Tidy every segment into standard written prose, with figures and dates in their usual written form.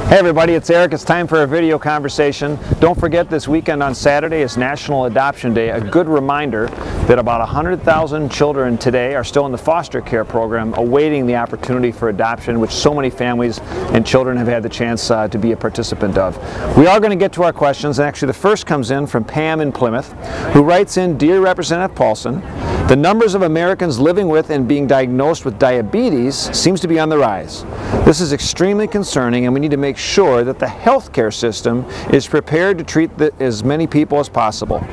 Hey everybody, it's Eric. It's time for a video conversation. Don't forget, this weekend on Saturday is National Adoption Day. A good reminder that about 100,000 children today are still in the foster care program awaiting the opportunity for adoption, which so many families and children have had the chance to be a participant of. We are going to get to our questions, and actually the first comes in from Pam in Plymouth, who writes in, "Dear Representative Paulson, the numbers of Americans living with and being diagnosed with diabetes seems to be on the rise. This is extremely concerning, and we need to make sure that the healthcare system is prepared to treat as many people as possible.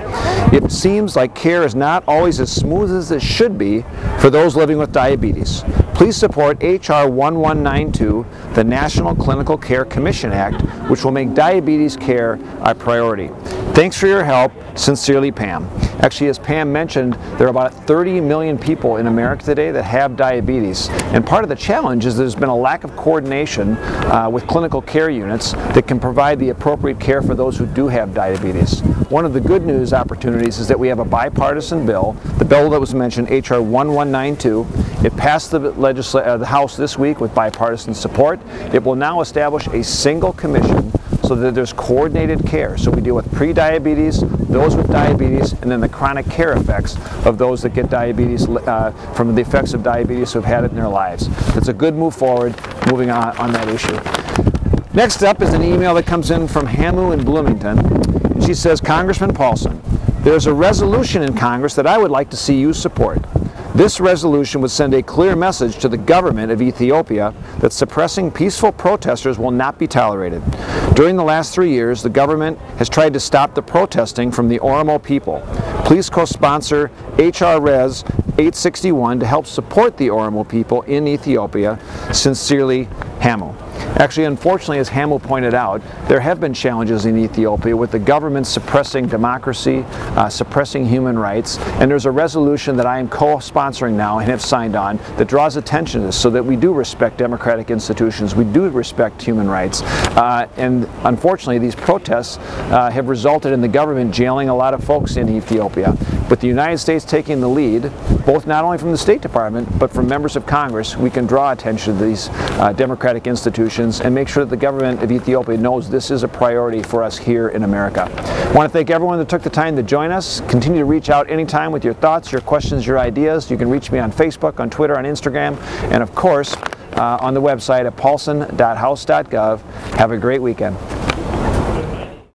It seems like care is not always as smooth as it should be for those living with diabetes. Please support H.R. 1192, the National Clinical Care Commission Act, which will make diabetes care a priority. Thanks for your help. Sincerely, Pam." Actually, as Pam mentioned, there are about 30 million people in America today that have diabetes. And part of the challenge is there's been a lack of coordination with clinical care units that can provide the appropriate care for those who do have diabetes. One of the good news opportunities is that we have a bipartisan bill, the bill that was mentioned, H.R. 1192. It passed the House this week with bipartisan support. It will now establish a single commission so that there's coordinated care. So we deal with pre-diabetes, those with diabetes, and then the chronic care effects of those that get diabetes from the effects of diabetes who have had it in their lives. It's a good move forward, moving on that issue. Next up is an email that comes in from Hamu in Bloomington. She says, "Congressman Paulson, there's a resolution in Congress that I would like to see you support. This resolution would send a clear message to the government of Ethiopia that suppressing peaceful protesters will not be tolerated. During the last 3 years, the government has tried to stop the protesting from the Oromo people. Please co-sponsor H.R. Res. 861 to help support the Oromo people in Ethiopia. Sincerely, Hamu." Actually, unfortunately, as Hamu pointed out, there have been challenges in Ethiopia with the government suppressing democracy, suppressing human rights, and there's a resolution that I am co-sponsoring now and have signed on that draws attention to this so that we do respect democratic institutions, we do respect human rights, and unfortunately these protests have resulted in the government jailing a lot of folks in Ethiopia. With the United States taking the lead, both not only from the State Department, but from members of Congress, we can draw attention to these democratic institutions and make sure that the government of Ethiopia knows this is a priority for us here in America. I want to thank everyone that took the time to join us. Continue to reach out anytime with your thoughts, your questions, your ideas. You can reach me on Facebook, on Twitter, on Instagram, and of course on the website at paulson.house.gov. Have a great weekend.